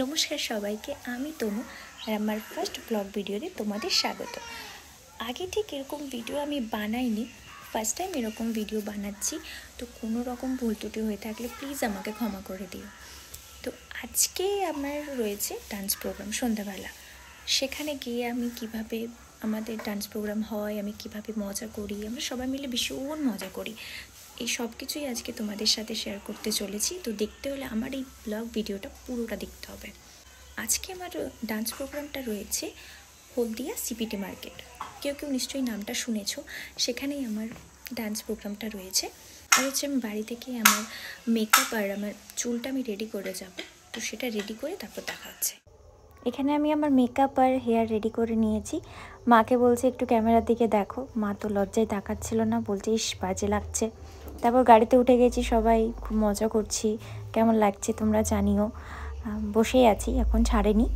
নমস্কার সবাইকে, আমি তনু আর আমার ফার্স্ট ব্লগ ভিডিওতে তোমাদের স্বাগত। আগে ঠিক এরকম ভিডিও আমি বানাইনি, ফার্স্ট টাইম এরকম ভিডিও বানাচ্ছি। তো কোনো রকম ভুল ত্রুটি হয়ে থাকলে প্লিজ আমাকে ক্ষমা করে দিও। তো আজকে আমার রয়েছে ডান্স প্রোগ্রাম সন্ধ্যাবেলা। সেখানে গিয়ে আমি কিভাবে আমাদের ডান্স প্রোগ্রাম হয়, আমি কিভাবে মজা করি, আমরা সবাই মিলে ভীষণ মজা করি, এই সব কিছুই আজকে তোমাদের সাথে শেয়ার করতে চলেছি। তো দেখতে হলে আমার এই ব্লগ ভিডিওটা পুরোটা দেখতে হবে। আজকে আমার ডান্স প্রোগ্রামটা রয়েছে হলদিয়া সিপিটি মার্কেট। কেউ কেউ নিশ্চয়ই নামটা শুনেছো, সেখানেই আমার ডান্স প্রোগ্রামটা রয়েছে। আর হচ্ছে আমি বাড়ি থেকে আমার মেকআপ আর আমার চুলটা আমি রেডি করে যাব, তো সেটা রেডি করে তারপর দেখা হচ্ছে। এখানে আমি আমার মেকআপ আর হেয়ার রেডি করে নিয়েছি। মাকে বলছি একটু ক্যামেরার দিকে দেখো, মা তো লজ্জায় তাকাচ্ছিল না, বলছে ইস বাজে লাগছে। তারপর গাড়িতে উঠে গেছি, সবাই খুব মজা করছি। কেমন লাগছে তোমরা জানিও। বসেই আছি, এখন ছাড়েনি।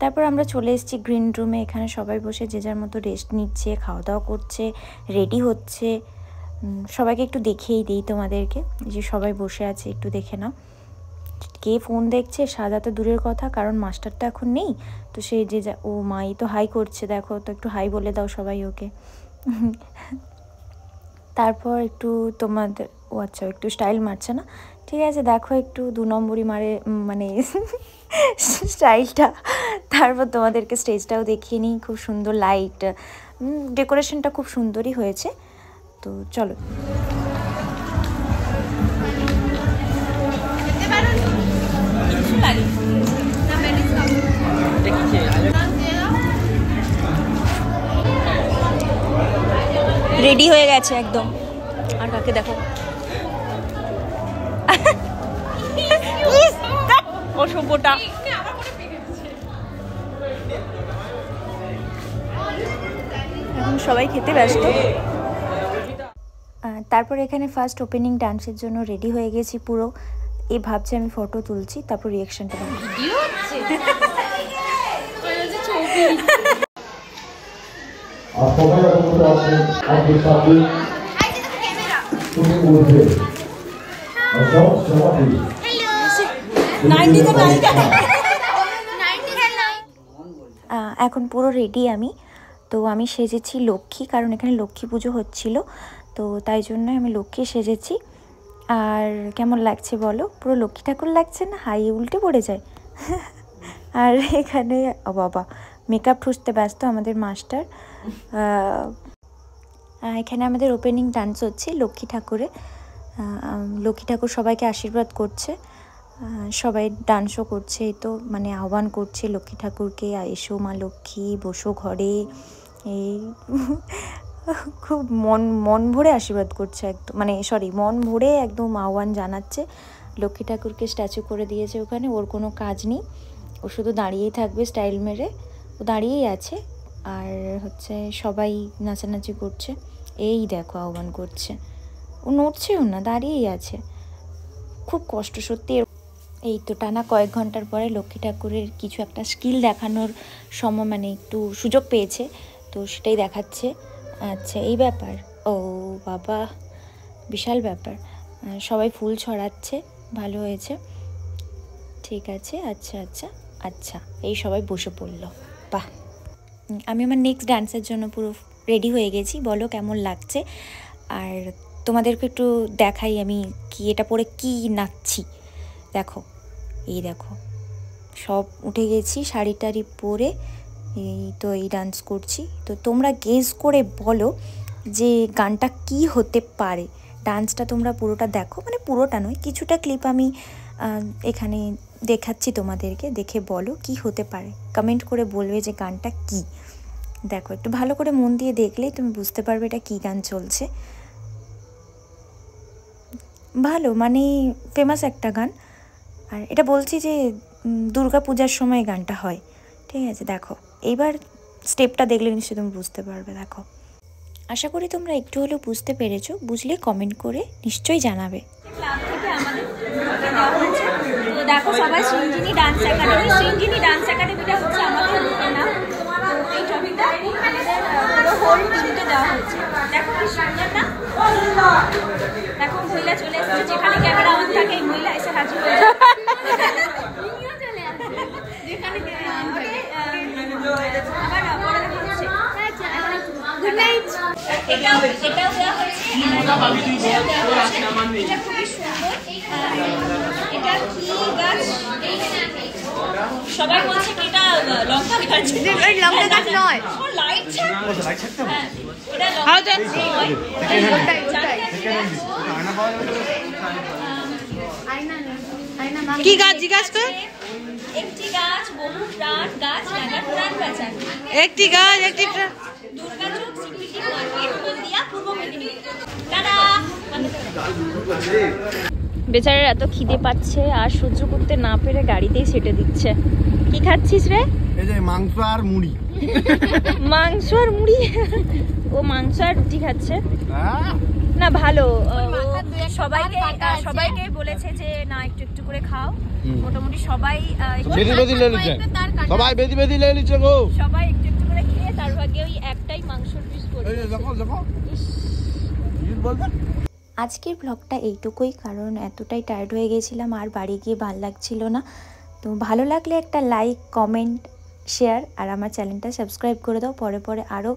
তারপর আমরা চলে এসেছি গ্রিন রুমে। এখানে সবাই বসে যে যার মতো রেস্ট নিচ্ছে, খাওয়া দাওয়া করছে, রেডি হচ্ছে। সবাইকে একটু দেখিয়েই দিই তোমাদেরকে, যে সবাই বসে আছে, একটু দেখে নাও। কে ফোন দেখছে সাদা তো দূরের কথা, কারণ মাস্টার তো এখন নেই। তো সেই যে ও মাই তো হাই করছে, দেখো তো, একটু হাই বলে দাও সবাই ওকে। তারপর একটু তোমাদের আচ্ছা একটু স্টাইল মারছে না, ঠিক আছে, দেখো একটু 2 নম্বরই মারে মানে স্টাইলটা। তারপর তোমাদেরকে স্টেজটাও দেখিয়ে নিই, খুব সুন্দর লাইট, ডেকোরেশনটা খুব সুন্দরই হয়েছে। তো চলো। রেডি হয়ে গেছে একদম। আর কাকে দেখো, অসভ্যটা। এখন সবাই খেতে ব্যস্ত। তারপর এখানে ফার্স্ট ওপেনিং ডান্সের জন্য রেডি হয়ে গেছি পুরো। এই ভাবছি আমি ফটো তুলছি, তারপর রিয়াকশনটা দেবো। এখন পুরো রেডি আমি। তো আমি সেজেছি লক্ষ্মী, কারণ এখানে লক্ষ্মী পুজো হচ্ছিল, তো তাই জন্য আমি লক্ষ্মী সেজেছি। আর কেমন লাগছে বলো? পুরো লক্ষ্মী ঠাকুর লাগছে না? হাই উল্টে পড়ে যায়। আর এখানে বাবা মেকআপ ঠুসতে ব্যস্ত আমাদের মাস্টার। এখানে আমাদের ওপেনিং ডান্স হচ্ছে লক্ষ্মী ঠাকুরে। লক্ষ্মী ঠাকুর সবাইকে আশীর্বাদ করছে, সবাই ডান্সও করছে। এই তো মানে আহ্বান করছে লক্ষ্মী ঠাকুরকে, এসো মা লক্ষ্মী, বসো ঘরে। এই খুব মন ভরে আশীর্বাদ করছে একদম, মানে মন ভরে একদম আহ্বান জানাচ্ছে। লক্ষ্মী ঠাকুরকে স্ট্যাচু করে দিয়েছে ওখানে, ওর কোনো কাজ নেই, ও শুধু দাঁড়িয়েই থাকবে স্টাইল মেরে, ও দাঁড়িয়েই আছে। আর হচ্ছে সবাই নাচানাচি করছে। এই দেখো আহ্বান করছে, ও নড়ছেও না, দাঁড়িয়েই আছে। খুব কষ্ট সত্যি। এই তো টানা কয়েক ঘন্টার পরে লক্ষ্মী ঠাকুরের কিছু একটা স্কিল দেখানোর সময়, মানে একটু সুযোগ পেয়েছে, তো সেটাই দেখাচ্ছে। আচ্ছা এই ব্যাপার, ও বাবা বিশাল ব্যাপার। সবাই ফুল ছড়াচ্ছে, ভালো হয়েছে, ঠিক আছে। আচ্ছা আচ্ছা আচ্ছা, এই সবাই বসে পড়লো, বাহ। আমি আমার নেক্সট ডান্সের জন্য পুরো রেডি হয়ে গেছি। বলো কেমন লাগছে? আর তোমাদেরকে একটু দেখাই আমি কি এটা পরে কি নাচছি। দেখো, এই দেখো সব উঠে গেছি, শাড়ি টাড়ি পরে এই তো এই ডান্স করছি। তো তোমরা গেস করে বলো যে গানটা কি হতে পারে। ডান্সটা তোমরা পুরোটা দেখো, মানে পুরোটা নয়, কিছুটা ক্লিপ আমি এখানে দেখাচ্ছি তোমাদেরকে, দেখে বলো কি হতে পারে। কমেন্ট করে বলবে যে গানটা কি। দেখো একটু ভালো করে মন দিয়ে দেখলেই তুমি বুঝতে পারবে এটা কী গান চলছে। ভালো মানে ফেমাস একটা গান। আর এটা বলছি যে দুর্গা পূজার সময় গানটা হয়, ঠিক আছে। দেখো এইবার স্টেপটা দেখলে নিশ্চয়ই তুমি বুঝতে পারবে। দেখো, আশা করি তোমরা একটু হলেও বুঝতে পেরেছো, বুঝলে কমেন্ট করে নিশ্চয়ই জানাবে। ক্লাব থেকে আমাদের তো দেখো সবাই Srinjini dance academy, Srinjini dance একাডেমিটা হচ্ছে আমাদের নাম। এই টপিকটা আমাদের হোল টিমকে দেওয়া হয়েছে। দেখো কি সুন্দর না? দেখো মহিলা চলে এসেছে, যেখানে ক্যামেরা অন থাকে এই মহিলা এসে হাজির হয়েছে। Good night. এটাও দেওয়া হচ্ছে। এটা খুবই সুন্দর। এটা কি গাছ? সবাই বলছে কি এটা লঙ্কা গাছ। লঙ্কা গাছ নয়, লাইট ছাড়তে হবে। এটা লঙ্কা গাছ নয়। কি গাছ জিজ্ঞাসা কর? একটি গাছ বহু প্রাণ গাছ লাগার প্রাণ বাঁচান। একটি গাছ একটি প্রাণ। দুর্গাচক সিপিটি মার্কেট হলদিয়া পূর্ব মেদিনীপুর। টাটা। বেচারার এত খিদে পাচ্ছে আর সহ্য করতে না পেরে গাড়িতেই সেটে দিচ্ছে। কি খাচ্ছিস রে? এই যে মাংস আর মুড়ি। মাংস আর মুড়ি? ও মাংস আর রুটি খাচ্ছে। না ভালো, সবাইকে বলেছে যে না একটু একটু করে খাও। মোটামুটি সবাই সবাই বেদি বেদি লে নিচ্ছে গো। সবাই একটু একটু করে খেয়ে তার ভাগে ওই একটাই মাংসের পিস করে। আজকের ব্লগটা এইটুকুই, কারণ এতটাই টায়ার্ড হয়ে গেছিলাম আর বাড়ি গিয়ে ভালো লাগছিল না। তো ভালো লাগলে একটা লাইক, কমেন্ট, শেয়ার আর আমার চ্যানেলটা সাবস্ক্রাইব করে দাও। পরে আরও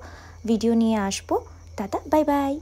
ভিডিও নিয়ে আসবো। Tata, bye bye.